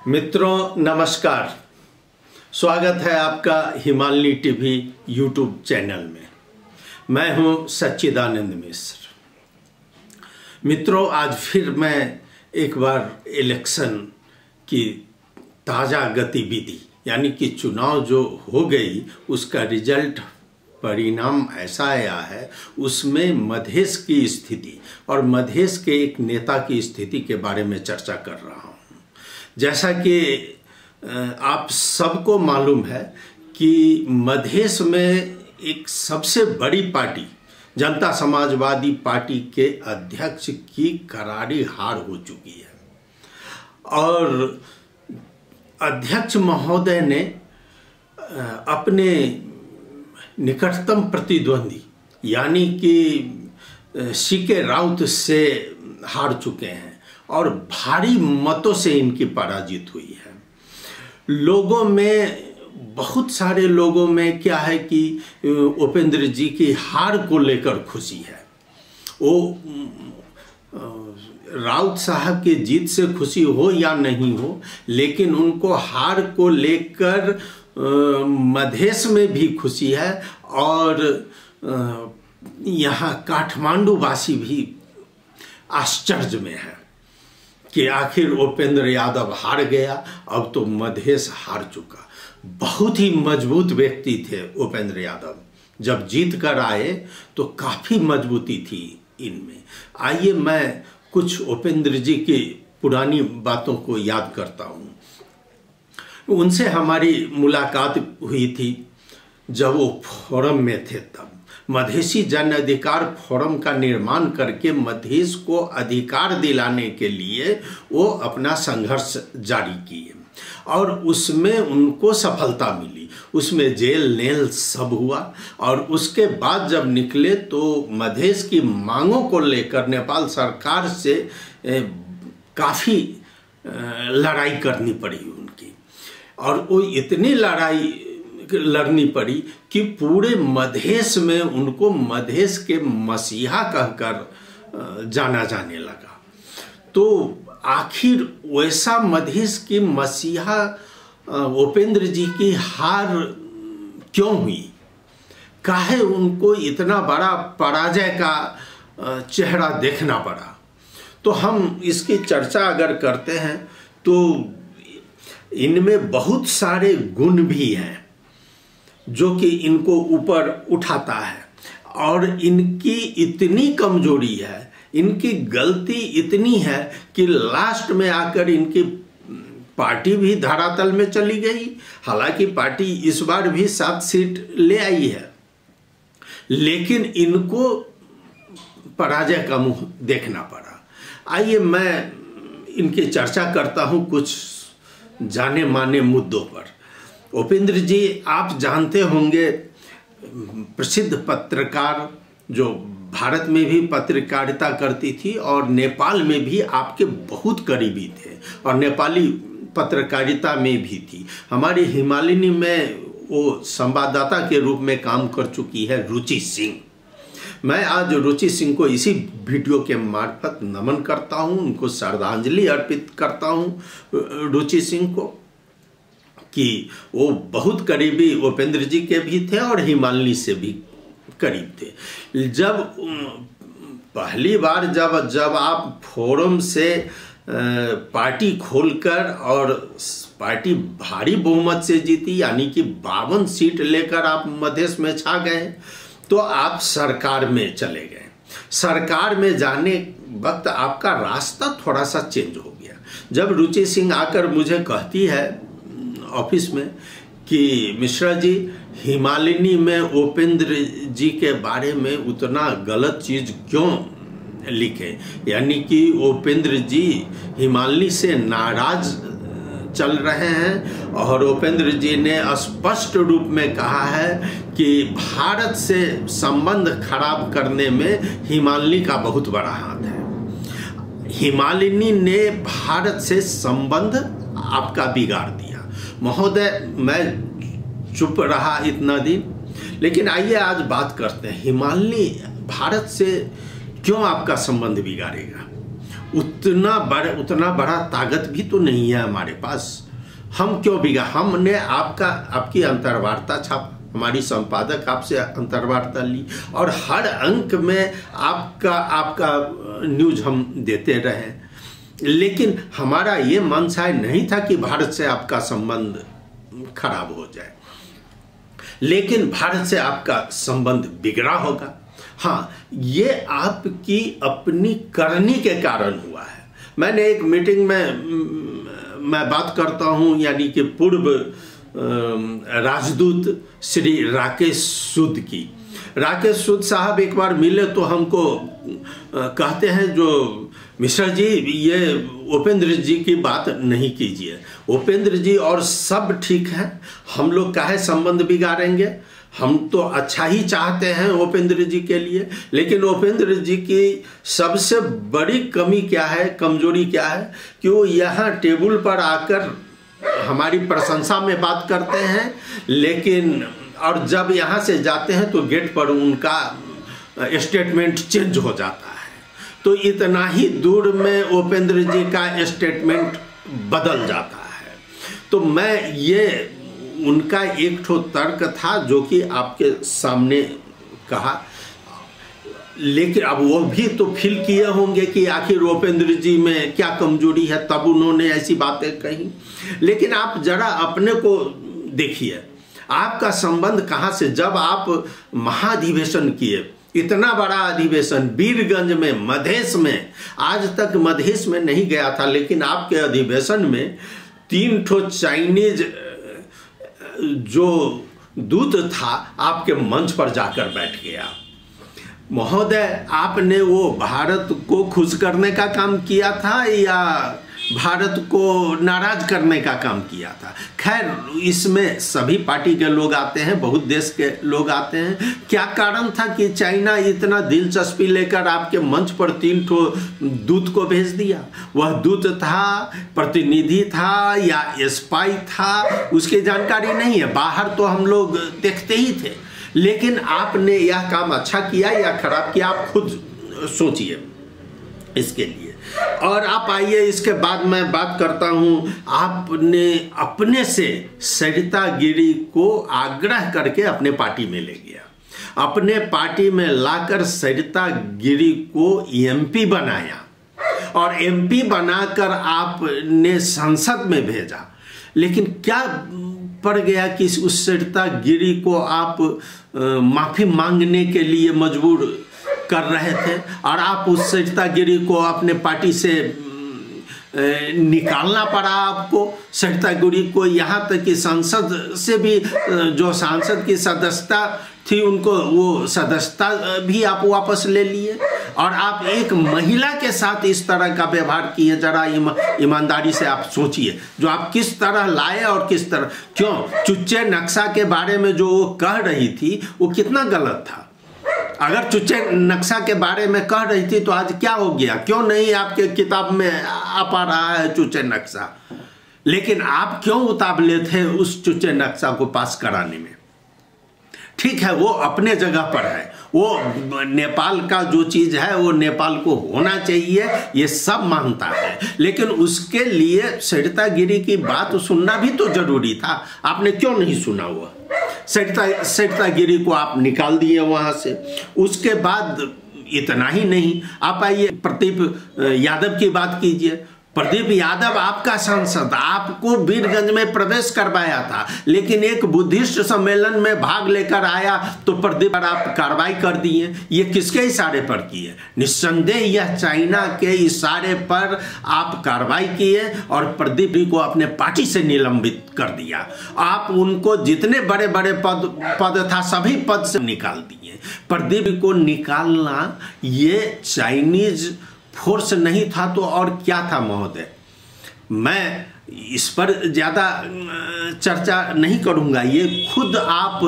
मित्रों नमस्कार, स्वागत है आपका हिमालनी टीवी यूट्यूब चैनल में। मैं हूं सच्चिदानंद मिश्र। मित्रों, आज फिर मैं एक बार इलेक्शन की ताज़ा गतिविधि यानी कि चुनाव जो हो गई उसका रिजल्ट परिणाम ऐसा आया है, उसमें मधेश की स्थिति और मधेश के एक नेता की स्थिति के बारे में चर्चा कर रहा हूँ। जैसा कि आप सबको मालूम है कि मधेश में एक सबसे बड़ी पार्टी जनता समाजवादी पार्टी के अध्यक्ष की करारी हार हो चुकी है और अध्यक्ष महोदय ने अपने निकटतम प्रतिद्वंदी यानी कि सीके राउत से हार चुके हैं और भारी मतों से इनकी पराजित हुई है। लोगों में, बहुत सारे लोगों में क्या है कि उपेंद्र जी की हार को लेकर खुशी है। वो राउत साहब के जीत से खुशी हो या नहीं हो, लेकिन उनको हार को लेकर मधेश में भी खुशी है और यहाँ काठमांडू वासी भी आश्चर्य में है कि आखिर उपेंद्र यादव हार गया, अब तो मधेश हार चुका। बहुत ही मजबूत व्यक्ति थे उपेंद्र यादव, जब जीत कर आए तो काफ़ी मजबूती थी इनमें। आइए मैं कुछ उपेंद्र जी की पुरानी बातों को याद करता हूँ। उनसे हमारी मुलाकात हुई थी जब वो फोरम में थे। तब मधेसी जन अधिकार फोरम का निर्माण करके मधेश को अधिकार दिलाने के लिए वो अपना संघर्ष जारी किए और उसमें उनको सफलता मिली। उसमें जेल नेल सब हुआ और उसके बाद जब निकले तो मधेश की मांगों को लेकर नेपाल सरकार से काफ़ी लड़ाई करनी पड़ी उनकी और वो इतनी लड़ाई लड़नी पड़ी कि पूरे मधेश में उनको मधेश के मसीहा कहकर जाना जाने लगा। तो आखिर वैसा मधेश की मसीहा उपेंद्र जी की हार क्यों हुई? काहे उनको इतना बड़ा पराजय का चेहरा देखना पड़ा? तो हम इसकी चर्चा अगर करते हैं तो इनमें बहुत सारे गुण भी हैं जो कि इनको ऊपर उठाता है और इनकी इतनी कमजोरी है, इनकी गलती इतनी है कि लास्ट में आकर इनकी पार्टी भी धरातल में चली गई। हालांकि पार्टी इस बार भी 7 सीट ले आई है, लेकिन इनको पराजय का मुंह देखना पड़ा। आइए मैं इनकी चर्चा करता हूं कुछ जाने माने मुद्दों पर। उपेंद्र जी आप जानते होंगे, प्रसिद्ध पत्रकार जो भारत में भी पत्रकारिता करती थी और नेपाल में भी आपके बहुत करीबी थे और नेपाली पत्रकारिता में भी थी। हमारी हिमालनी में वो संवाददाता के रूप में काम कर चुकी है रुचि सिंह। मैं आज रुचि सिंह को इसी वीडियो के मार्फत नमन करता हूँ, उनको श्रद्धांजलि अर्पित करता हूँ रुचि सिंह को कि वो बहुत करीबी उपेंद्र जी के भी थे और हिमालनी से भी करीब थे। जब पहली बार जब आप फोरम से पार्टी खोलकर और पार्टी भारी बहुमत से जीती यानी कि 52 सीट लेकर आप मधेश में छा गए, तो आप सरकार में चले गए। सरकार में जाने वक्त आपका रास्ता थोड़ा सा चेंज हो गया। जब रुचि सिंह आकर मुझे कहती है ऑफिस में कि मिश्रा जी, हिमालनी में उपेंद्र जी के बारे में उतना गलत चीज़ क्यों लिखे, यानी कि उपेंद्र जी हिमालनी से नाराज चल रहे हैं और उपेंद्र जी ने स्पष्ट रूप में कहा है कि भारत से संबंध खराब करने में हिमालनी का बहुत बड़ा हाथ है। हिमालनी ने भारत से संबंध आपका बिगाड़ दिया। महोदय, मैं चुप रहा इतना दिन, लेकिन आइए आज बात करते हैं हिमालनी भारत से क्यों आपका संबंध बिगाड़ेगा। उतना बड़ा ताकत भी तो नहीं है हमारे पास। हम क्यों बिगा, हमने आपकी अंतर्वार्ता छापा, हमारी संपादक आपसे अंतर्वार्ता ली और हर अंक में आपका न्यूज हम देते रहे, लेकिन हमारा ये मनसा नहीं था कि भारत से आपका संबंध खराब हो जाए, लेकिन भारत से आपका संबंध बिगड़ा होगा। हाँ, ये आपकी अपनी करनी के कारण हुआ है। मैंने एक मीटिंग में मैं बात करता हूँ, यानी कि पूर्व राजदूत श्री राकेश सूद की। राकेश सूद साहब एक बार मिले तो हमको कहते हैं, जो मिश्रा जी ये उपेंद्र जी की बात नहीं कीजिए, उपेंद्र जी और सब ठीक है, हम लोग काहे संबंध बिगाड़ेंगे, हम तो अच्छा ही चाहते हैं उपेंद्र जी के लिए, लेकिन उपेंद्र जी की सबसे बड़ी कमी क्या है, कमजोरी क्या है कि वो यहाँ टेबल पर आकर हमारी प्रशंसा में बात करते हैं, लेकिन और जब यहाँ से जाते हैं तो गेट पर उनका स्टेटमेंट चेंज हो जाता है। तो इतना ही दूर में उपेंद्र जी का स्टेटमेंट बदल जाता है। तो मैं ये उनका एक ठो तर्क था जो कि आपके सामने कहा, लेकिन अब वो भी तो फील किए होंगे कि आखिर उपेंद्र जी में क्या कमजोरी है, तब उन्होंने ऐसी बातें कही। लेकिन आप जरा अपने को देखिए, आपका संबंध कहाँ से, जब आप महाधिवेशन किए, इतना बड़ा अधिवेशन वीरगंज में, मधेश में, आज तक मधेश में नहीं गया था, लेकिन आपके अधिवेशन में 3 ठो चाइनीज जो दूत था आपके मंच पर जाकर बैठ गया। महोदय, आपने वो भारत को खुश करने का काम किया था या भारत को नाराज करने का काम किया था? खैर, इसमें सभी पार्टी के लोग आते हैं, बहुत देश के लोग आते हैं। क्या कारण था कि चाइना इतना दिलचस्पी लेकर आपके मंच पर 3 ठो दूत को भेज दिया? वह दूत था, प्रतिनिधि था या स्पाई था, उसकी जानकारी नहीं है। बाहर तो हम लोग देखते ही थे, लेकिन आपने यह काम अच्छा किया या खराब किया, आप खुद सोचिए इसके लिए। और आप आइए, इसके बाद मैं बात करता हूं, आपने अपने से सरिता गिरी को आग्रह करके अपने पार्टी में ले गया, अपने पार्टी में लाकर सरिता गिरी को एमपी बनाया और एमपी बनाकर आपने संसद में भेजा। लेकिन क्या पड़ गया कि उस सरिता गिरी को आप माफी मांगने के लिए मजबूर कर रहे थे और आप उस सरिता गिरी को अपने पार्टी से निकालना पड़ा आपको। सरिता गिरी को यहाँ तक कि संसद से भी, जो सांसद की सदस्यता थी, उनको वो सदस्यता भी आप वापस ले लिए और आप एक महिला के साथ इस तरह का व्यवहार किए। जरा ईमानदारी से आप सोचिए, जो आप किस तरह लाए और किस तरह, क्यों चुच्चे नक्शा के बारे में जो वो कह रही थी वो कितना गलत था। अगर चुच्चे नक्शा के बारे में कह रही थी तो आज क्या हो गया, क्यों नहीं आपके किताब में आ पा रहा है चुच्चे नक्शा? लेकिन आप क्यों उतावले थे उस चुच्चे नक्शा को पास कराने में? ठीक है, वो अपने जगह पर है, वो नेपाल का जो चीज है वो नेपाल को होना चाहिए, ये सब मानता है, लेकिन उसके लिए सरिता गिरी की बात सुनना भी तो जरूरी था। आपने क्यों नहीं सुना? हुआ सरिता गिरी को आप निकाल दिए वहां से। उसके बाद इतना ही नहीं, आप आइए प्रदीप यादव की बात कीजिए। प्रदीप यादव आपका सांसद, आपको वीरगंज में प्रवेश करवाया था, लेकिन एक बुद्धिस्ट सम्मेलन में भाग लेकर आया तो प्रदीप पर आप कार्रवाई कर दिए। ये किसके इशारे पर किए? निस्संदेह यह चाइना के इशारे पर आप कार्रवाई किए और प्रदीप को अपने पार्टी से निलंबित कर दिया। आप उनको जितने बड़े बड़े पद था सभी पद से निकाल दिए। प्रदीप को निकालना ये चाइनीज फोर्स नहीं था तो और क्या था महोदय? मैं इस पर ज़्यादा चर्चा नहीं करूंगा, ये खुद आप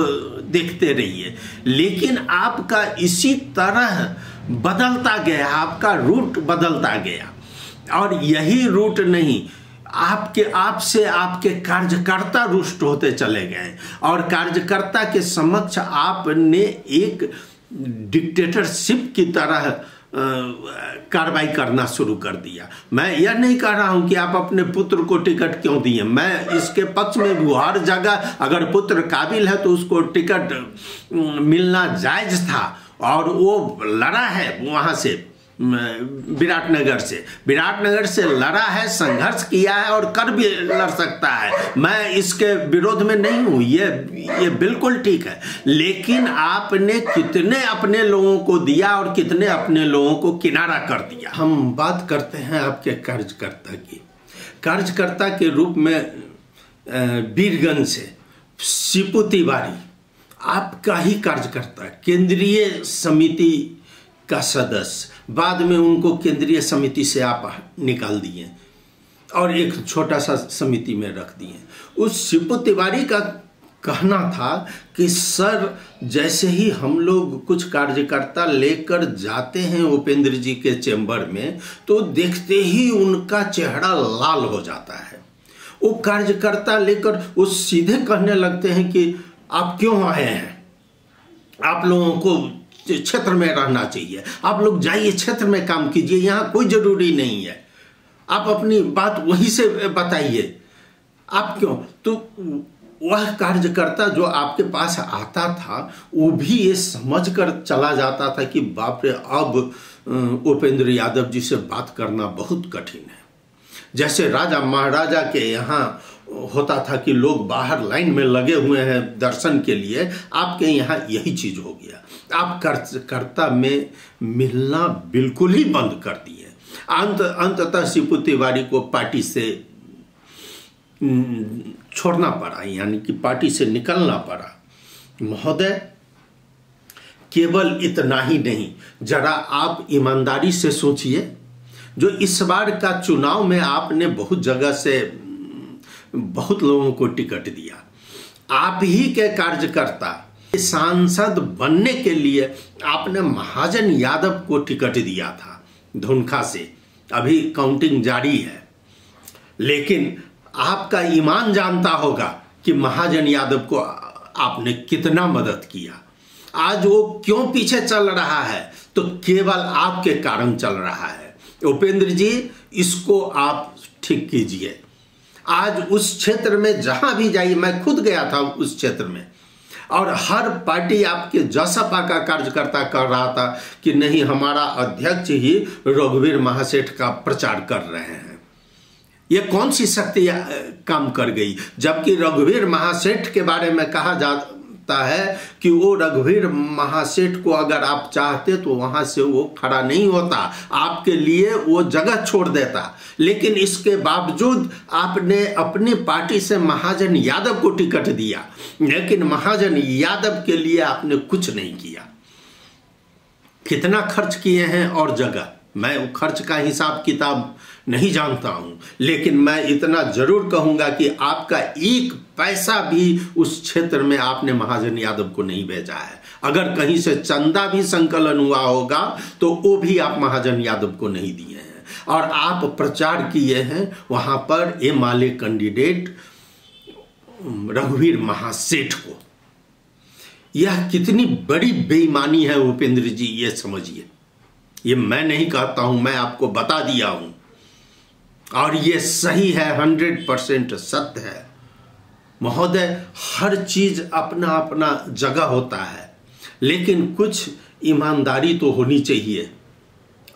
देखते रहिए। लेकिन आपका इसी तरह बदलता गया, आपका रूट बदलता गया और यही रूट नहीं, आपसे आपके कार्यकर्ता रुष्ट होते चले गए और कार्यकर्ता के समक्ष आपने एक डिक्टेटरशिप की तरह कार्रवाई करना शुरू कर दिया। मैं यह नहीं कह रहा हूं कि आप अपने पुत्र को टिकट क्यों दिए, मैं इसके पक्ष में भी। हर जगह अगर पुत्र काबिल है तो उसको टिकट मिलना जायज था, और वो लड़ा है वहां से विराटनगर से लड़ा है, संघर्ष किया है और कर भी लड़ सकता है। मैं इसके विरोध में नहीं हूं, ये बिल्कुल ठीक है। लेकिन आपने कितने अपने लोगों को दिया और कितने अपने लोगों को किनारा कर दिया। हम बात करते हैं आपके कार्यकर्ता की। कार्यकर्ता के रूप में वीरगंज से शिपू तिवारी आपका ही कार्यकर्ता, केंद्रीय समिति का सदस्य, बाद में उनको केंद्रीय समिति से आप निकाल दिए और एक छोटा सा समिति में रख दिए। उस शिपू तिवारी का कहना था कि सर, जैसे ही हम लोग कुछ कार्यकर्ता लेकर जाते हैं उपेंद्र जी के चेंबर में, तो देखते ही उनका चेहरा लाल हो जाता है। वो कार्यकर्ता लेकर वो सीधे कहने लगते हैं कि आप क्यों आए हैं, आप लोगों को क्षेत्र में रहना चाहिए, आप लोग जाइए क्षेत्र में काम कीजिए, यहाँ कोई जरूरी नहीं है, आप अपनी बात वहीं से बताइए, आप क्यों। तो वह कार्यकर्ता जो आपके पास आता था वो भी ये समझकर चला जाता था कि बाप रे, अब उपेंद्र यादव जी से बात करना बहुत कठिन है। जैसे राजा महाराजा के यहाँ होता था कि लोग बाहर लाइन में लगे हुए हैं दर्शन के लिए, आपके यहाँ यही चीज हो गया। आप कार्यकर्ता में मिलना बिल्कुल ही बंद कर दिए। अंततः शिपू तिवारी को पार्टी से छोड़ना पड़ा, यानी कि पार्टी से निकलना पड़ा। महोदय, केवल इतना ही नहीं, जरा आप ईमानदारी से सोचिए, जो इस बार का चुनाव में आपने बहुत जगह से बहुत लोगों को टिकट दिया, आप ही के कार्यकर्ता सांसद बनने के लिए आपने महाजन यादव को टिकट दिया था धुनखा से। अभी काउंटिंग जारी है, लेकिन आपका ईमान जानता होगा कि महाजन यादव को आपने कितना मदद किया। आज वो क्यों पीछे चल रहा है, तो केवल आपके कारण चल रहा है। उपेंद्र जी, इसको आप ठीक कीजिए। आज उस क्षेत्र में जहां भी जाइए, मैं खुद गया था उस क्षेत्र में, और हर पार्टी आपके जसपा का कार्यकर्ता कर रहा था कि नहीं, हमारा अध्यक्ष ही रघुवीर महासेठ का प्रचार कर रहे हैं। ये कौन सी शक्ति काम कर गई, जबकि रघुवीर महासेठ के बारे में कहा जाता है कि वो रघुवीर महासेठ को अगर आप चाहते तो वहां से वो खड़ा नहीं होता, आपके लिए वो जगह छोड़ देता। लेकिन इसके बावजूद आपने अपनी पार्टी से महाजन यादव को टिकट दिया, लेकिन महाजन यादव के लिए आपने कुछ नहीं किया। कितना खर्च किए हैं और जगह, मैं वो खर्च का हिसाब किताब नहीं जानता हूं, लेकिन मैं इतना जरूर कहूंगा कि आपका एक पैसा भी उस क्षेत्र में आपने महाजन यादव को नहीं भेजा है। अगर कहीं से चंदा भी संकलन हुआ होगा तो वो भी आप महाजन यादव को नहीं दिए हैं, और आप प्रचार किए हैं वहां पर एमएलए कैंडिडेट रघुवीर महासेठ को। यह कितनी बड़ी बेईमानी है उपेंद्र जी, ये समझिए। ये मैं नहीं कहता हूं, मैं आपको बता दिया हूं, और ये सही है, 100% सत्य है। महोदय, हर चीज अपना अपना जगह होता है, लेकिन कुछ ईमानदारी तो होनी चाहिए,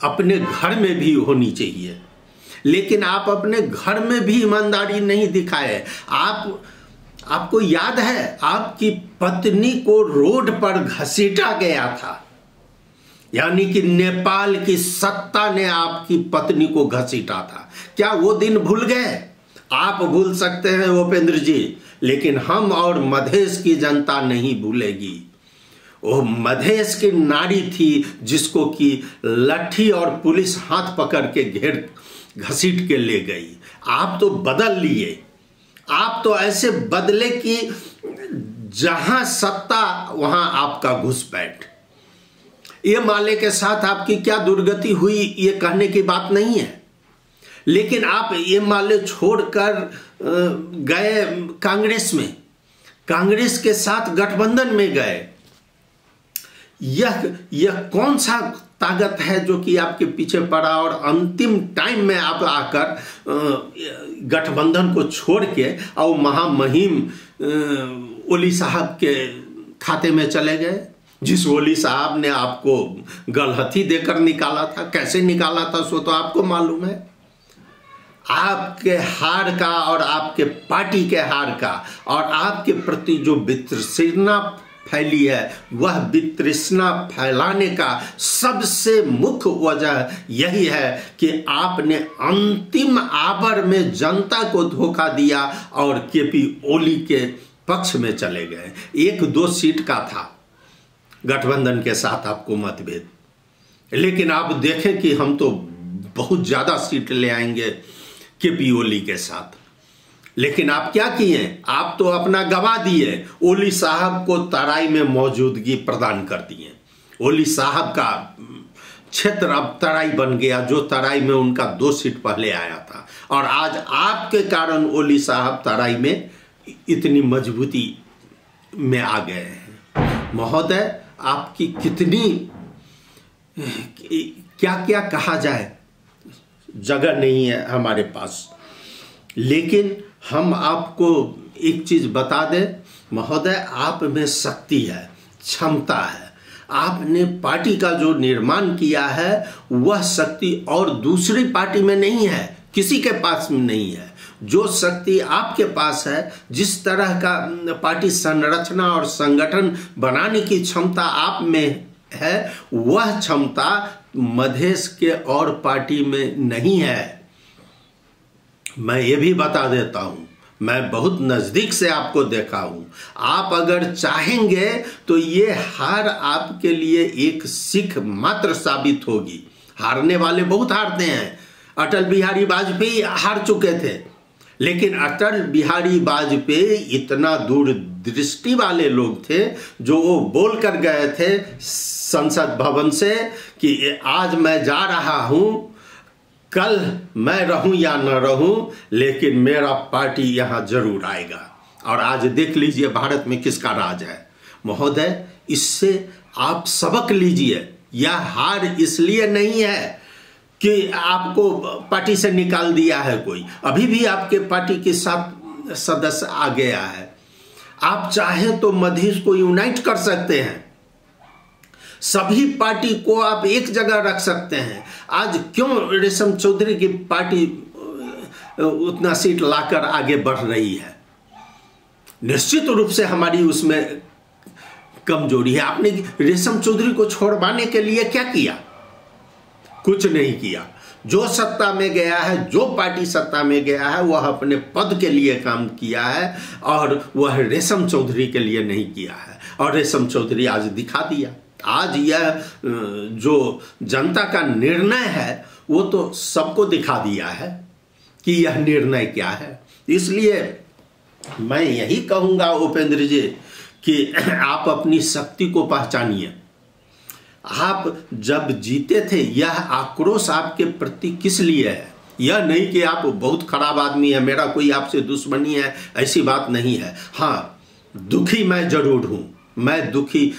अपने घर में भी होनी चाहिए। लेकिन आप अपने घर में भी ईमानदारी नहीं दिखाए। आपको याद है, आपकी पत्नी को रोड पर घसीटा गया था, यानी कि नेपाल की सत्ता ने आपकी पत्नी को घसीटा था। क्या वो दिन भूल गए? आप भूल सकते हैं उपेंद्र जी, लेकिन हम और मधेश की जनता नहीं भूलेगी। वो मधेश की नारी थी जिसको कि लाठी और पुलिस हाथ पकड़ के घेर घसीट के ले गई। आप तो बदल लिए, आप तो ऐसे बदले कि जहां सत्ता वहां आपका घुसपैठ। ये माले के साथ आपकी क्या दुर्गति हुई ये कहने की बात नहीं है, लेकिन आप ये माले छोड़कर गए कांग्रेस में, कांग्रेस के साथ गठबंधन में गए। यह कौन सा ताकत है जो कि आपके पीछे पड़ा, और अंतिम टाइम में आप आकर गठबंधन को छोड़ के और महामहिम ओली साहब के खाते में चले गए, जिस ओली साहब ने आपको गलहथी देकर निकाला था। कैसे निकाला था सो तो आपको मालूम है। आपके हार का और आपके पार्टी के हार का और आपके प्रति जो वितृष्णा फैली है, वह वितृष्णा फैलाने का सबसे मुख्य वजह यही है कि आपने अंतिम आवर में जनता को धोखा दिया और केपी ओली के पक्ष में चले गए। 1-2 सीट का था गठबंधन के साथ आपको मतभेद, लेकिन आप देखें कि हम तो बहुत ज्यादा सीट ले आएंगे केपी ओली के साथ। लेकिन आप क्या किए? आप तो अपना गवा दिए, ओली साहब को तराई में मौजूदगी प्रदान कर दिए। ओली साहब का क्षेत्र अब तराई बन गया, जो तराई में उनका 2 सीट पहले आया था, और आज आपके कारण ओली साहब तराई में इतनी मजबूती में आ गए हैं। महोदय, आपकी कितनी क्या क्या कहा जाए, जगह नहीं है हमारे पास। लेकिन हम आपको एक चीज बता दें महोदय, आप में शक्ति है, क्षमता है। आपने पार्टी का जो निर्माण किया है वह शक्ति और दूसरी पार्टी में नहीं है, किसी के पास में नहीं है। जो शक्ति आपके पास है, जिस तरह का पार्टी संरचना और संगठन बनाने की क्षमता आप में है, वह क्षमता मधेश के और पार्टी में नहीं है। मैं ये भी बता देता हूं, मैं बहुत नजदीक से आपको देखा हूं। आप अगर चाहेंगे तो ये हार आपके लिए एक सीख मात्र साबित होगी। हारने वाले बहुत हारते हैं। अटल बिहारी वाजपेयी हार चुके थे, लेकिन अटल बिहारी वाजपेयी इतना दूरदृष्टि वाले लोग थे जो वो बोल कर गए थे संसद भवन से कि आज मैं जा रहा हूं, कल मैं रहूं या न रहूं, लेकिन मेरा पार्टी यहां जरूर आएगा। और आज देख लीजिए भारत में किसका राज है। महोदय, इससे आप सबक लीजिए। यह हार इसलिए नहीं है कि आपको पार्टी से निकाल दिया है कोई, अभी भी आपके पार्टी के साथ सदस्य आ गया है। आप चाहे तो मधेश को यूनाइट कर सकते हैं, सभी पार्टी को आप एक जगह रख सकते हैं। आज क्यों रेशम चौधरी की पार्टी उतना सीट लाकर आगे बढ़ रही है? निश्चित रूप से हमारी उसमें कमजोरी है। आपने रेशम चौधरी को छोड़वाने के लिए क्या किया? कुछ नहीं किया। जो सत्ता में गया है, जो पार्टी सत्ता में गया है, वह अपने पद के लिए काम किया है और वह रेशम चौधरी के लिए नहीं किया है। और रेशम चौधरी आज दिखा दिया। आज यह जो जनता का निर्णय है वो तो सबको दिखा दिया है कि यह निर्णय क्या है। इसलिए मैं यही कहूंगा उपेंद्र जी कि आप अपनी शक्ति को पहचानिए। आप जब जीते थे, यह आक्रोश आपके प्रति किस लिए है? यह नहीं कि आप बहुत खराब आदमी है, मेरा कोई आपसे दुश्मनी है, ऐसी बात नहीं है। हाँ, दुखी मैं जरूर हूं, मैं दुखी,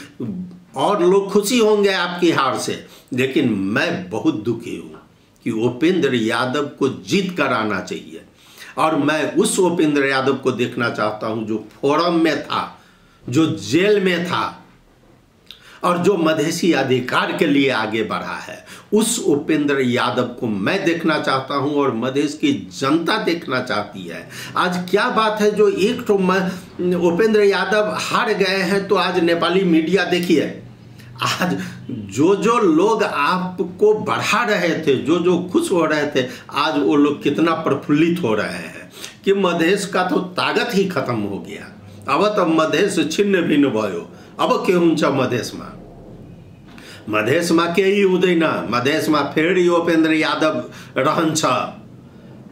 और लोग खुशी होंगे आपकी हार से, लेकिन मैं बहुत दुखी हूं कि उपेंद्र यादव को जीत कर आना चाहिए। और मैं उस उपेंद्र यादव को देखना चाहता हूं जो फोरम में था, जो जेल में था और जो मधेसी अधिकार के लिए आगे बढ़ा है। उस उपेंद्र यादव को मैं देखना चाहता हूं और मधेश की जनता देखना चाहती है। आज क्या बात है जो एक तो उपेंद्र यादव हार गए हैं, तो आज नेपाली मीडिया देखिए, आज जो लोग आपको बढ़ा रहे थे, जो खुश हो रहे थे, आज वो लोग कितना प्रफुल्लित हो रहे हैं कि मधेश का तो ताकत ही खत्म हो गया। अब तो मधेश छिन्न भिन्न भयो, अब के हुन्छ मधेशमा केही हुँदैन। मधेशमा फेरि उपेंद्र यादव रहन्छ,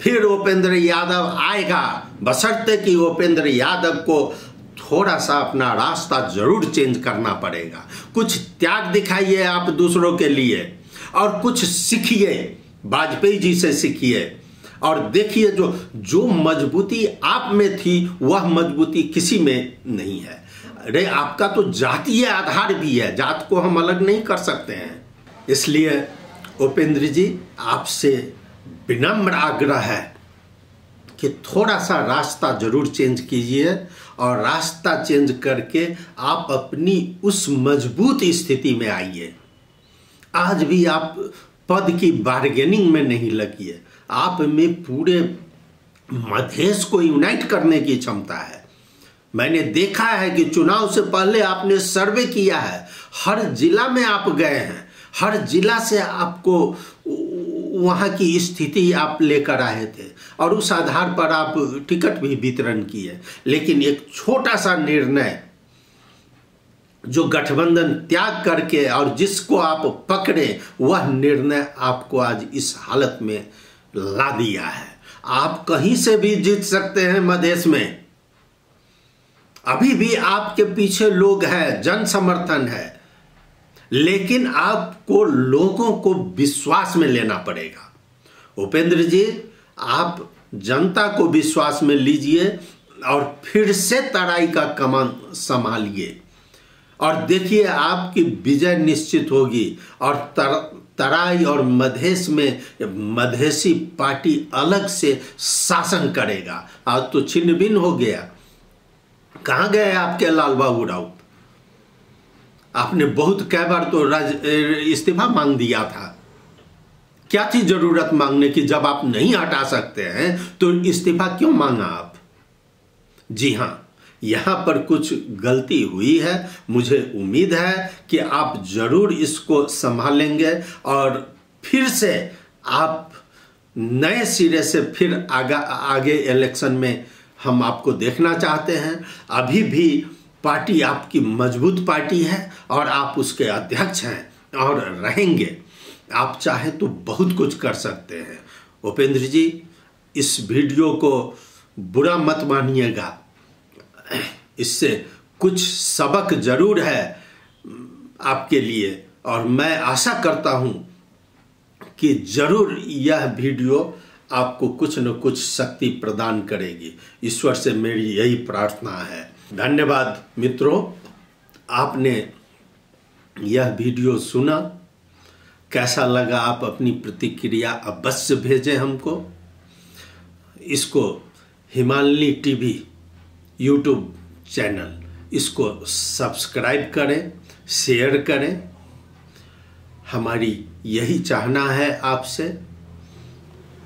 फिर उपेंद्र यादव आएगा, बशर्ते कि उपेंद्र यादव को थोड़ा सा अपना रास्ता जरूर चेंज करना पड़ेगा। कुछ त्याग दिखाइए आप दूसरों के लिए और कुछ सीखिए, वाजपेयी जी से सीखिए और देखिए जो मजबूती आप में थी वह मजबूती किसी में नहीं है। अरे आपका तो जातीय आधार भी है, जात को हम अलग नहीं कर सकते हैं। इसलिए उपेंद्र जी आपसे विनम्र आग्रह है कि थोड़ा सा रास्ता जरूर चेंज कीजिए और रास्ता चेंज करके आप अपनी उस मजबूत स्थिति में आइए। आज भी आप पद की बार्गेनिंग में नहीं लगिए। आप में पूरे मधेश को यूनाइट करने की क्षमता है। मैंने देखा है कि चुनाव से पहले आपने सर्वे किया है, हर जिला में आप गए हैं, हर जिला से आपको वहाँ की स्थिति आप लेकर आए थे और उस आधार पर आप टिकट भी वितरण किए। लेकिन एक छोटा सा निर्णय जो गठबंधन त्याग करके और जिसको आप पकड़े, वह निर्णय आपको आज इस हालत में ला दिया है। आप कहीं से भी जीत सकते हैं मधेश में, अभी भी आपके पीछे लोग हैं, जन समर्थन है, लेकिन आपको लोगों को विश्वास में लेना पड़ेगा। उपेंद्र जी, आप जनता को विश्वास में लीजिए और फिर से तराई का कमान संभालिए और देखिए आपकी विजय निश्चित होगी और तराई और मधेश में मधेसी पार्टी अलग से शासन करेगा। आज तो छिन्न भिन्न हो गया। कहाँ गए आपके लाल बाबू राउत? आपने बहुत कई बार तो इस्तीफा मांग दिया था। क्या थी जरूरत मांगने की? जब आप नहीं हटा सकते हैं तो इस्तीफा क्यों मांगा आप? जी हां, यहां पर कुछ गलती हुई है। मुझे उम्मीद है कि आप जरूर इसको संभालेंगे और फिर से आप नए सिरे से फिर आगे इलेक्शन में हम आपको देखना चाहते हैं। अभी भी पार्टी आपकी मजबूत पार्टी है और आप उसके अध्यक्ष हैं और रहेंगे। आप चाहें तो बहुत कुछ कर सकते हैं। उपेंद्र जी, इस वीडियो को बुरा मत मानिएगा, इससे कुछ सबक जरूर है आपके लिए और मैं आशा करता हूं कि जरूर यह वीडियो आपको कुछ न कुछ शक्ति प्रदान करेगी। ईश्वर से मेरी यही प्रार्थना है। धन्यवाद मित्रों, आपने यह वीडियो सुना। कैसा लगा आप अपनी प्रतिक्रिया अवश्य भेजें हमको। इसको हिमालनी टीवी यूट्यूब चैनल, इसको सब्सक्राइब करें, शेयर करें। हमारी यही चाहना है आपसे।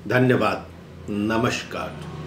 धन्यवाद, नमस्कार।